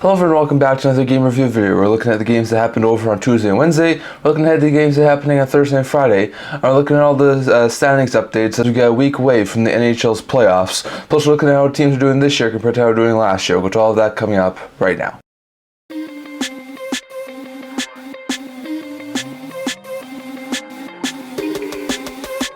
Hello everyone, welcome back to another game review video. We're looking at the games that happened over on Tuesday and Wednesday. We're looking ahead to the games that are happening on Thursday and Friday. We're looking at all the standings updates as we get a week away from the NHL's playoffs. Plus we're looking at how teams are doing this year compared to how they were doing last year. We'll go to all of that coming up right now.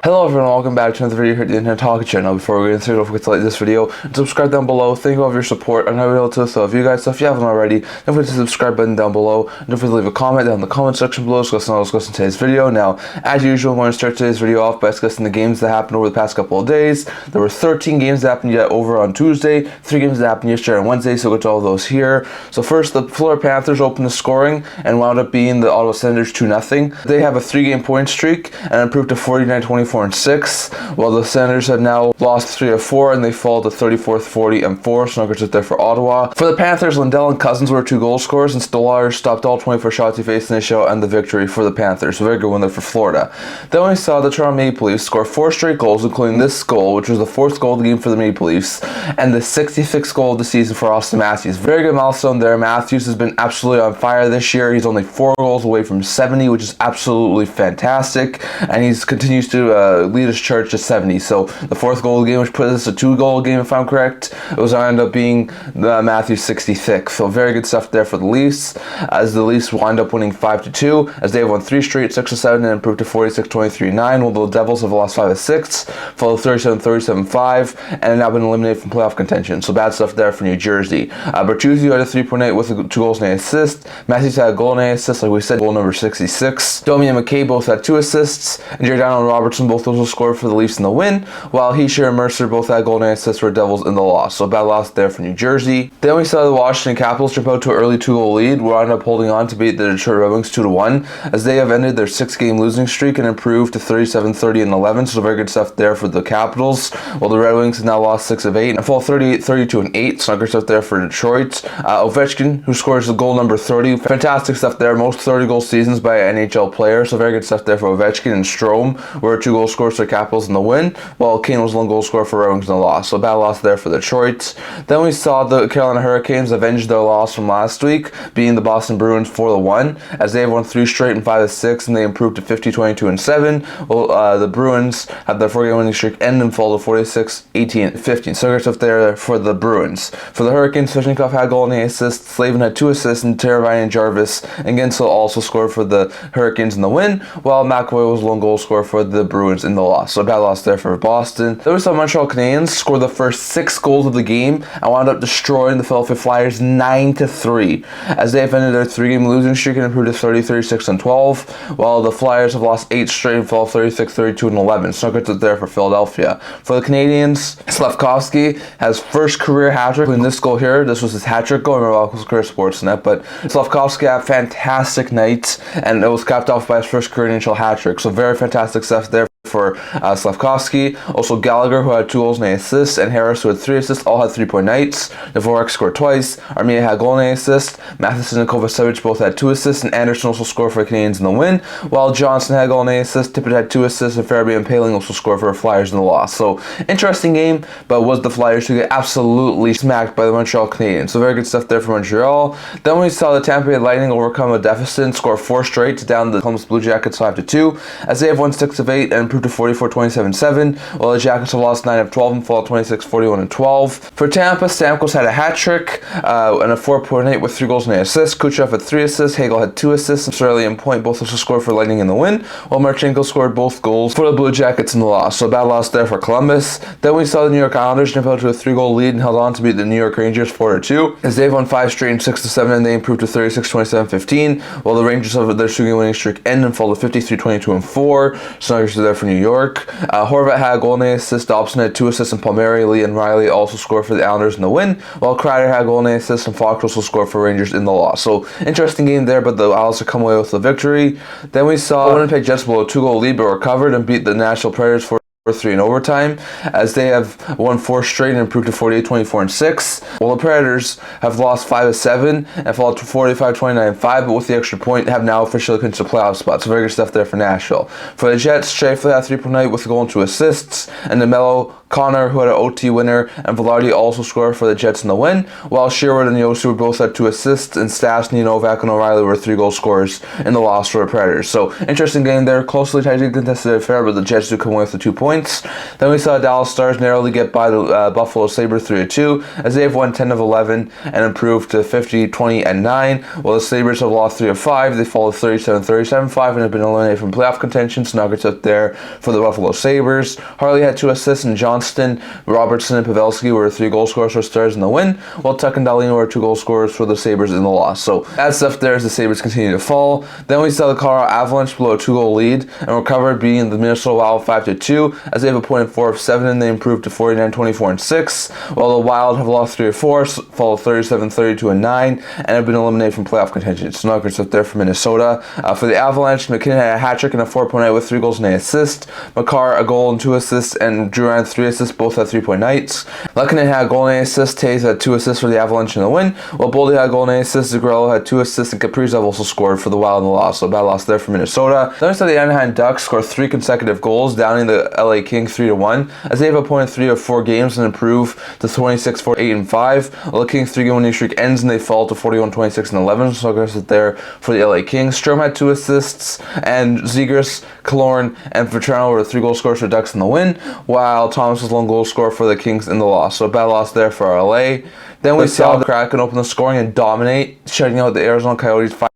Hello everyone, welcome back to another video here at the Internet Talk channel. Before we get into it, don't forget to like this video and subscribe down below. Thank you all for your support and how we able to. So if you guys, if you haven't already, don't forget to hit the subscribe button down below. And don't forget to leave a comment down in the comment section below discussing today's video. Now, as usual, I'm going to start today's video off by discussing the games that happened over the past couple of days. There were 13 games that happened yet over on Tuesday, 3 games that happened yesterday on Wednesday, so we'll get to all those here. So first, the Florida Panthers opened the scoring and wound up being the Ottawa Senators 2-0. They have a 3-game point streak and improved to 49, 24, and 6. While the Senators have now lost 3 of 4 and they fall to 34th, 40, and 4. So numbers there for Ottawa. For the Panthers, Lindell and Cousins were 2 goal scorers, and Stolar stopped all 24 shots he faced in the show and the victory for the Panthers. So very good win there for Florida. Then we saw the Toronto Maple Leafs score 4 straight goals, including this goal, which was the 4th goal of the game for the Maple Leafs, and the 66th goal of the season for Austin Matthews. Very good milestone there. Matthews has been absolutely on fire this year. He's only 4 goals away from 70, which is absolutely fantastic, and he continues to lead his charge to 70. So the 4th goal of the game, which put us a 2-goal game if I'm correct, it was going to end up being Matthews' 66th. So very good stuff there for the Leafs, as the Leafs wind up winning 5-2, as they have won 3 straight, 6 of 7, and improved to 46, 23, 9. While the Devils have lost 5 of 6, followed 37, 37, 5, and have now been eliminated from playoff contention. So bad stuff there for New Jersey. Bertuzzi had a 3.8 with 2 goals and 8 assists. Matthews had a goal and 8 assists, like we said, goal number 66. Domi and McKay both had 2 assists, and Giordano and Robertson both those will score for the Leafs in the win, while Heischer and Mercer both had goal and assists for Devils in the loss. So bad loss there for New Jersey. Then we saw the Washington Capitals jump out to an early 2-goal lead. We wound up holding on to beat the Detroit Red Wings 2-1, as they have ended their 6-game losing streak and improved to 37, 30, and 11. So very good stuff there for the Capitals, while the Red Wings have now lost 6 of 8 and fall 38, 32, and 8. So good stuff there for Detroit. Ovechkin, who scores the goal number 30. Fantastic stuff there. Most 30-goal seasons by an NHL player. So very good stuff there for Ovechkin. And Strome were 2-goal scores for the Capitals in the win, while Kane was 1 goal scorer for Red Wings in the loss. So bad loss there for Detroit. Then we saw the Carolina Hurricanes avenge their loss from last week, beating the Boston Bruins 4-1, as they have won 3 straight and 5 of 6, and they improved to 50, 22, and 7. Well, the Bruins have their 4-game winning streak end and fall to 46, 18, and 15. So good stuff there for the Bruins. For the Hurricanes, Svechnikov had goal and 8 assists, Slavin had 2 assists, and Teravainen and Jarvis and Gensel also scored for the Hurricanes in the win, while McAvoy was 1 goal scorer for the Bruins in the loss. So a bad loss there for Boston. There was the Montreal Canadiens scored the first 6 goals of the game and wound up destroying the Philadelphia Flyers 9-3, as they have ended their 3-game losing streak and improved to 30, 36, and 12, while the Flyers have lost 8 straight and fell 36, 32, and 11. So good there for Philadelphia. For the Canadiens, Slavkovsky has first career hat-trick in this goal here. This was his hat-trick goal. I remember his career Sportsnet, but Slavkovsky had a fantastic night, and it was capped off by his first career NHL hat-trick. So very fantastic stuff there for Slavkovsky. Also Gallagher, who had 2 goals and 8 assists, and Harris, who had 3 assists, all had 3-point nights. Dvorak scored twice. Armia had goal and 8 assists. Matheson and Kovacevic both had 2 assists, and Anderson also scored for the Canadiens in the win, while Johnson had goal and 8 assists. Tippett had 2 assists, and Farabee and Paling also scored for the Flyers in the loss. So interesting game, but was the Flyers who get absolutely smacked by the Montreal Canadiens. So very good stuff there for Montreal. Then we saw the Tampa Bay Lightning overcome a deficit and score 4 straight to down the Columbus Blue Jackets 5-2, as they have won 6 of 8 and improved to 44, 27, 7, while the Jackets have lost 9 of 12 and fall 26, 41, and 12. For Tampa, Stamkos had a hat-trick and a 4.8 with 3 goals and 8 assists. Kucherov had 3 assists, Hagel had 2 assists, and Surly and Point both also scored for Lightning in the win, while Marchenko scored both goals for the Blue Jackets in the loss. So a bad loss there for Columbus. Then we saw the New York Islanders jump out to a 3-goal lead and held on to beat the New York Rangers 4-2, as they've won 5 straight and 6 of 7, and they improved to 36, 27, 15, while the Rangers have their 2-game winning streak end and fall to 53, 22, and 4. So numbers there for New York. Horvat had a goal and 8 assists, Dobson had 2 assists, and Palmieri, Lee, and Riley also scored for the Islanders in the win, while Kreider had a goal and 8 assists, and Fox also scored for Rangers in the loss. So interesting game there, but the Islanders come away with the victory. Then we saw Winnipeg Jets blow a 2-goal lead, but recovered and beat the Nashville Predators 4-3 in overtime, as they have won 4 straight and improved to 48, 24, and 6. While the Predators have lost 5 of 7 and fall to 45, 29, and 5, but with the extra point have now officially clinched the playoff spot. So very good stuff there for Nashville. For the Jets, Shafley had 3.8 with a goal and 2 assists, and DeMello Connor, who had an OT winner, and Velarde also scored for the Jets in the win, while Sherwood and Yosu both had 2 assists, and Stastny, Novak, and O'Reilly were 3 goal scorers in the loss for the Predators. So, interesting game there, closely tightly contested affair, but the Jets do come away with the 2 points. Then we saw Dallas Stars narrowly get by the Buffalo Sabres 3-2, as they have won 10 of 11 and improved to 50, 20, and 9, while the Sabres have lost 3 of 5. They fall to 37, 37, 5, and have been eliminated from playoff contention. Nuggets up there for the Buffalo Sabres. Harley had 2 assists, and Johnston, Robertson, and Pavelski were 3 goal scorers for Stars in the win, while Tuck and Dahlin were 2 goal scorers for the Sabres in the loss. So that stuff there as the Sabres continue to fall. Then we saw the Colorado Avalanche blow a 2-goal lead and recovered, beating the Minnesota Wild 5-2, as they have a point in 4 of 7, and they improved to 49, 24, and 6, while the Wild have lost 3 of 4, fall 37, 32, and 9, and have been eliminated from playoff contention. Nuggets up there for Minnesota. For the Avalanche, McKinnon had a hat trick and a 4-point night with 3 goals and 8 assists. Makar a goal and 2 assists, and Duran 3 assists, both had 3-point nights. Lehkonen had a goal and 8 assists. Taves had 2 assists for the Avalanche in the win, while Boldy had a goal and 8 assists. Zagrello had 2 assists, and Kaprizov also scored for the Wild in the loss. So a bad loss there for Minnesota. Then we saw the Anaheim Ducks score 3 consecutive goals, downing the LA Kings 3-1, as they have a point in 3 of 4 games and improve to 26, 4, 8, and 5. While the Kings' 3-game winning streak ends and they fall to 41, 26, and 11. So I guess it there for the LA Kings. Strome had 2 assists, and Zegras, Killorn, and Vetrano were 3 goal scorers for Ducks in the win, while Thomas was lone goal scorer for the Kings in the loss. So a bad loss there for LA. Then we saw the Kraken open the scoring and dominate, shutting out the Arizona Coyotes 5-0,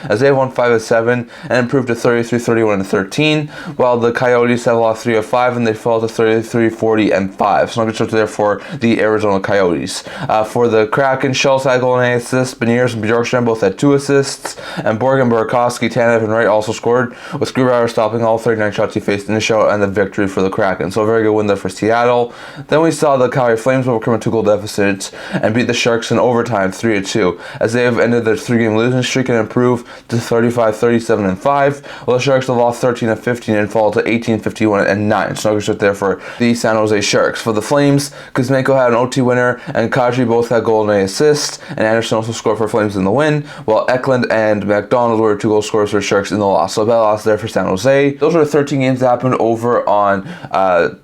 as they have won 5 of 7 and improved to 33, 31, and 13, while the Coyotes have lost 3 of 5 and they fall to 33, 40, and 5. So I'm going to there for the Arizona Coyotes. For the Kraken, Schultz had a goal and 8 assists, Beniers and Bjorkstrand both had 2 assists, and Borgen, Burakovsky, Tanev, and Wright also scored, with Grubauer stopping all 39 shots he faced in the show, and the victory for the Kraken. So a very good win there for Seattle. Then we saw the Calgary Flames overcome a 2-goal deficit and beat the Sharks in overtime 3-2, as they have ended their 3-game losing streak and improve to 35, 37, and 5, while the Sharks have lost 13 of 15 and fall to 18, 51, and 9. So nuggets right there for the San Jose Sharks. For the Flames, Kuzmenko had an OT winner, and Kadri both had goal and 8 assists, and Anderson also scored for Flames in the win, while Eklund and McDonald were 2 goal scorers for Sharks in the loss. So a bad loss there for San Jose. Those are the 13 games that happened over on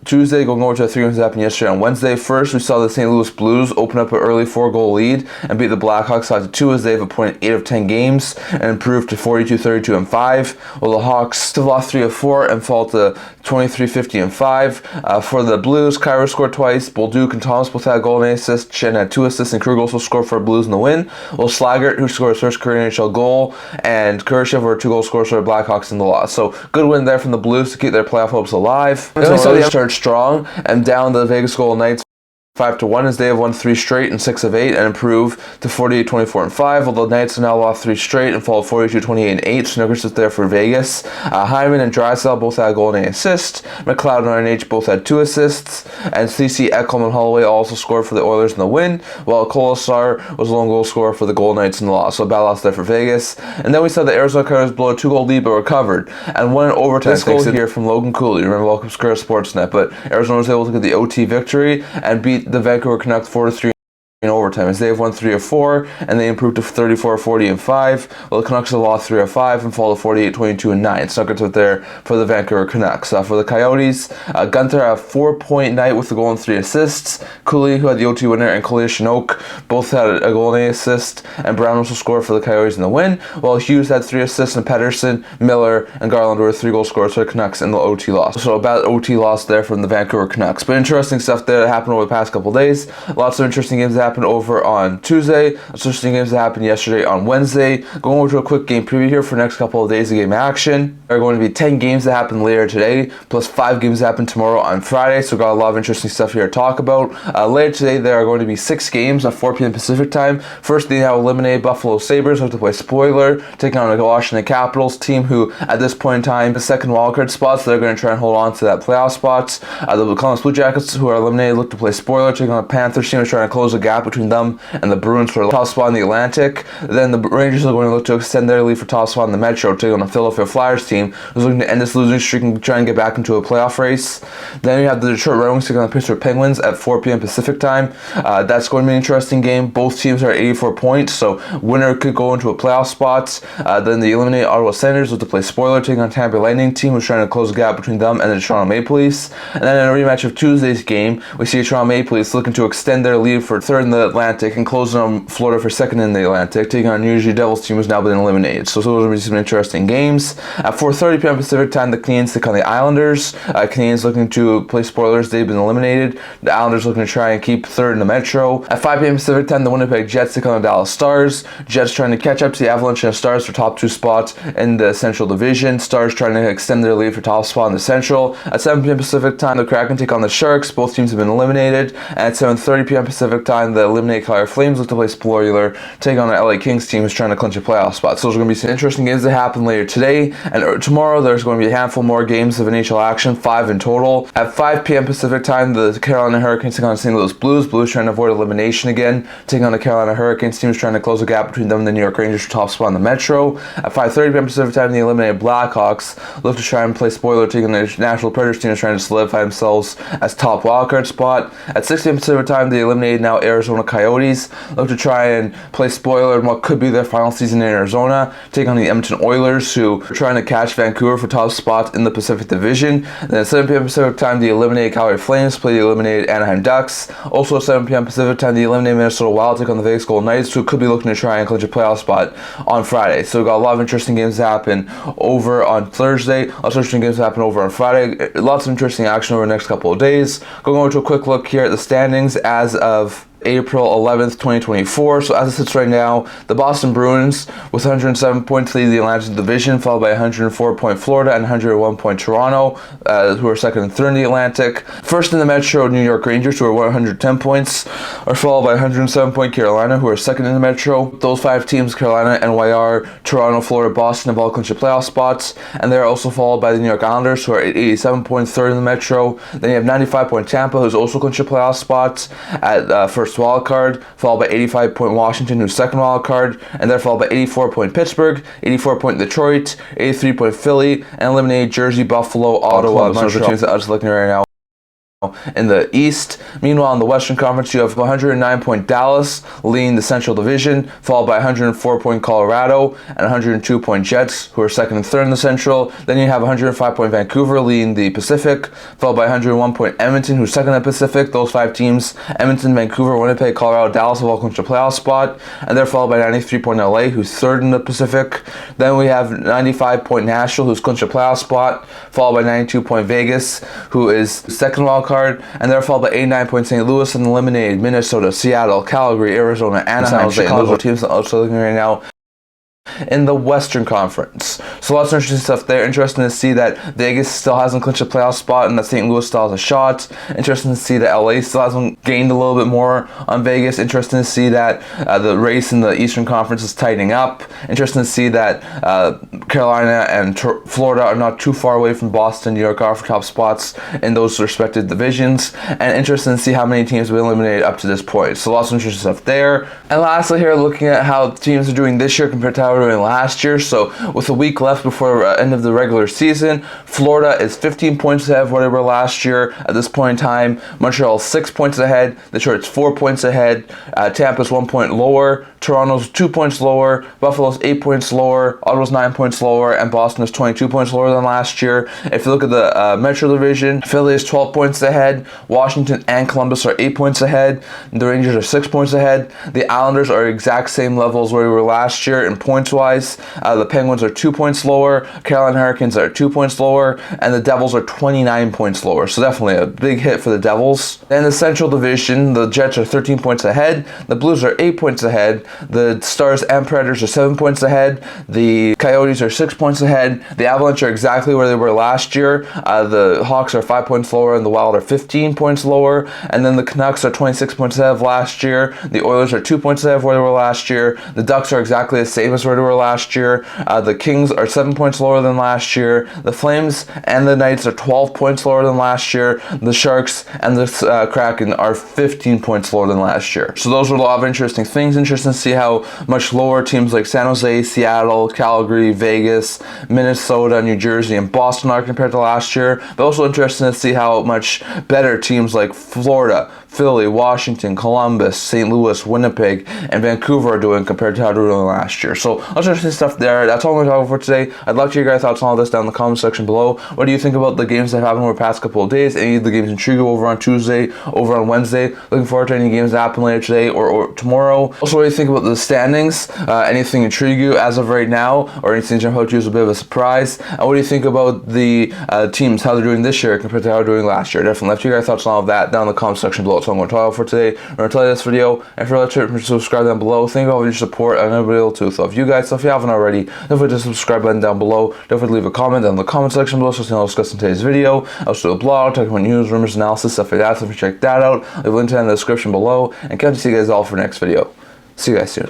Tuesday, going over to the 3 games that happened yesterday on Wednesday. First, we saw the St. Louis Blues open up an early 4-goal lead and beat the Blackhawks 5-2, as they have a point in 8 of 10 games and improved to 42, 32, and 5, while the Hawks still lost 3 of 4 and fall to 23, 50, and 5. For the Blues, Kyra scored twice, Bolduc and Thomas both had a goal and 8 assists, Shen had 2 assists, and Krug also scored for the Blues in the win, while Slaggert, who scored his first career NHL goal, and Kurashev were 2 goal scorers for the Blackhawks in the loss. So good win there from the Blues to keep their playoff hopes alive. Then we saw the started strong and down the Vegas Golden Knights 5-1, as they have won 3 straight and 6 of 8 and improve to 48, 24, and 5, although the Knights have now lost 3 straight and fall 42, 28, and 8. So nuggets there for Vegas. Hyman and Drysdale both had a goal and 8 assists. McLeod and RNH both had 2 assists, and CC, Ekholm, and Holloway also scored for the Oilers in the win, while Kolesar was a lone goal scorer for the Golden Knights in the loss. So a bad loss there for Vegas. And then we saw the Arizona Coyotes blow a 2-goal lead but recovered and won in overtime. This goal here from Logan Cooley. Remember, welcome to Sportsnet, but Arizona was able to get the OT victory and beat the Vancouver Canucks 4-3 in overtime, as they have won 3 of 4 and they improved to 34, 40, and 5, while the Canucks have lost 3 of 5 and fall to 48, 22, and 9. So nuggets out there for the Vancouver Canucks. For the Coyotes, Gunther had a 4-point night with a goal and 3 assists. Cooley, who had the OT winner, and Collier Chinook both had a goal and 8 assists, and Brown also scored for the Coyotes in the win, while Hughes had 3 assists, and Pedersen, Miller, and Garland were 3 goal scorers for the Canucks in the OT loss. So a bad OT loss there from the Vancouver Canucks. But interesting stuff there that happened over the past couple of days. Lots of interesting games that happened over on Tuesday. Interesting games that happened yesterday on Wednesday. Going over to a quick game preview here for the next couple of days of game action. There are going to be 10 games that happen later today, plus 5 games that happen tomorrow on Friday. So got a lot of interesting stuff here to talk about. Later today, there are going to be 6 games at 4 p.m. Pacific time. First, they now eliminate Buffalo Sabres, who have to play spoiler, taking on the Washington Capitals, team who, at this point in time, the second wildcard spot, so they're going to try and hold on to that playoff spots. The Columbus Blue Jackets, who are eliminated, look to play spoiler, taking on the Panthers, team is trying to close the gap between them and the Bruins for the top spot in the Atlantic. Then the Rangers are going to look to extend their lead for top spot in the Metro, taking on the Philadelphia Flyers team, who's looking to end this losing streak and try and get back into a playoff race. Then you have the Detroit Red Wings taking on the Pittsburgh Penguins at 4 p.m. Pacific time. That's going to be an interesting game. Both teams are at 84 points, so winner could go into a playoff spot. Then the eliminated Ottawa Senators look to play spoiler, taking on Tampa Bay Lightning team, who's trying to close the gap between them and the Toronto Maple Leafs. And then in a rematch of Tuesday's game, we see Toronto Maple Leafs looking to extend their lead for third in the Atlantic and closing on Florida for second in the Atlantic, taking on New Jersey Devils team, who's now been eliminated. So those will be some interesting games. At 4:30 p.m. Pacific time, the Canadiens take on the Islanders. Canadiens looking to play spoilers. They've been eliminated. The Islanders looking to try and keep third in the Metro. At 5 p.m. Pacific time, the Winnipeg Jets take on the Dallas Stars. Jets trying to catch up to the Avalanche and Stars for top 2 spots in the Central Division. Stars trying to extend their lead for top spot in the Central. At 7 p.m. Pacific time, the Kraken take on the Sharks. Both teams have been eliminated. And at 7:30 p.m. Pacific time, the eliminated Calgary Flames look to play spoiler, take on the LA Kings team, who's trying to clinch a playoff spot. So those are going to be some interesting games that happen later today. And tomorrow, there's going to be a handful more games of NHL action, 5 in total. At 5 p.m. Pacific time, the Carolina Hurricanes take on the St. Louis Blues. Blues trying to avoid elimination again, taking on the Carolina Hurricanes team, who's trying to close the gap between them and the New York Rangers for top spot in the Metro. At 5:30 p.m. Pacific time, the eliminated Blackhawks look to try and play spoiler, taking the Nashville Predators team, is trying to solidify themselves as top wildcard spot. At 6 p.m. Pacific time, the eliminated now Arizona Coyotes look to try and play spoiler in what could be their final season in Arizona, taking on the Edmonton Oilers, who are trying to catch Vancouver for top spot in the Pacific Division. And then at 7 p.m. Pacific time, the eliminated Calgary Flames play the eliminated Anaheim Ducks. Also at 7 p.m. Pacific time, the eliminated Minnesota Wild take on the Vegas Golden Knights, who could be looking to try and clinch a playoff spot on Friday. So we've got a lot of interesting games to happen over on Thursday, lots of interesting games to happen over on Friday, lots of interesting action over the next couple of days. Going over to a quick look here at the standings as of April 11th, 2024. So as it sits right now, the Boston Bruins with 107 points lead the Atlantic Division, followed by 104 point Florida and 101 point Toronto, who are second and third in the Atlantic. First in the Metro, New York Rangers, who are 110 points, are followed by 107 point Carolina, who are second in the Metro. Those 5 teams, Carolina, NYR, Toronto, Florida, Boston, have all clinched the playoff spots, and they're also followed by the New York Islanders, who are 87 points, third in the Metro. Then you have 95 point Tampa, who's also clinched the playoff spots at first wild card, followed by 85 point Washington, who's second wild card, and they're followed by 84 point Pittsburgh, 84 point Detroit, 83 point Philly, and eliminated Jersey, Buffalo, Ottawa, Montreal. Those are teams that I'm just looking at right now. In the East, meanwhile, in the Western Conference, you have 109 point Dallas leading the Central Division, followed by 104 point Colorado and 102 point Jets, who are second and third in the Central. Then you have 105 point Vancouver leading the Pacific, followed by 101 point Edmonton, who's second in the Pacific. Those 5 teams, Edmonton, Vancouver, Winnipeg, Colorado, Dallas, have all clinched a playoff spot, and they're followed by 93 point LA, who's third in the Pacific. Then we have 95 point Nashville, who's clinched a playoff spot, followed by 92 point Vegas, who is second wild card, and they're followed by 89 point St. Louis and eliminated Minnesota, Seattle, Calgary, Arizona, Anaheim, Chicago. Those are teams that are also looking right now in the Western Conference. So lots of interesting stuff there. Interesting to see that Vegas still hasn't clinched a playoff spot and that St. Louis still has a shot. Interesting to see that LA still hasn't gained a little bit more on Vegas. Interesting to see that the race in the Eastern Conference is tightening up. Interesting to see that Carolina and Florida are not too far away from Boston, New York are for top spots in those respective divisions. And interesting to see how many teams have been eliminated up to this point. So lots of interesting stuff there. And lastly here, looking at how teams are doing this year compared to how doing last year. So with a week left before end of the regular season, Florida is 15 points ahead of where they were last year at this point in time. Montreal is 6 points ahead. Detroit's 4 points ahead. Tampa's 1 point lower. Toronto's 2 points lower. Buffalo's 8 points lower. Ottawa's 9 points lower, and Boston is 22 points lower than last year. If you look at the Metro Division, Philly is 12 points ahead. Washington and Columbus are 8 points ahead. The Rangers are 6 points ahead. The Islanders are exact same levels where we were last year in points wise. The Penguins are 2 points lower. Carolina Hurricanes are 2 points lower, and the Devils are 29 points lower. So definitely a big hit for the Devils. In the Central Division, the Jets are 13 points ahead. The Blues are 8 points ahead. The Stars and Predators are 7 points ahead. The Coyotes are 6 points ahead. The Avalanche are exactly where they were last year. The Hawks are 5 points lower, and the Wild are 15 points lower. And then the Canucks are 26 points ahead of last year. The Oilers are 2 points ahead of where they were last year. The Ducks are exactly the same as where compared to where last year. The Kings are 7 points lower than last year. The Flames and the Knights are 12 points lower than last year. The Sharks and the Kraken are 15 points lower than last year. So those are a lot of interesting things. Interesting to see how much lower teams like San Jose, Seattle, Calgary, Vegas, Minnesota, New Jersey, and Boston are compared to last year. But also interesting to see how much better teams like Florida, Philly, Washington, Columbus, St. Louis, Winnipeg, and Vancouver are doing compared to how they were doing last year. So lots of interesting stuff there. That's all I'm going to talk about for today. I'd love to hear your guys' thoughts on all this down in the comment section below. What do you think about the games that happened over the past couple of days? Any of the games intrigue you over on Tuesday, over on Wednesday? Looking forward to any games that happen later today or tomorrow. Also, what do you think about the standings? Anything intrigue you as of right now, or anything jump out to you as a bit of a surprise? And what do you think about the teams, how they're doing this year compared to how they're doing last year? Definitely left your guys' thoughts on all of that down in the comment section below. So I'm going to talk about for today. I'm going to tell you this video, and if you're to subscribe down below, thank you all for your support, and everybody else too. So if you haven't already, don't forget to subscribe button down below. Don't forget to leave a comment down in the comment section below so I'll discuss in today's video. I also do a blog talking about news, rumors, analysis, stuff like that. So if you check that out, leave a link to it in the description below, and can't see you guys all for the next video. See you guys soon.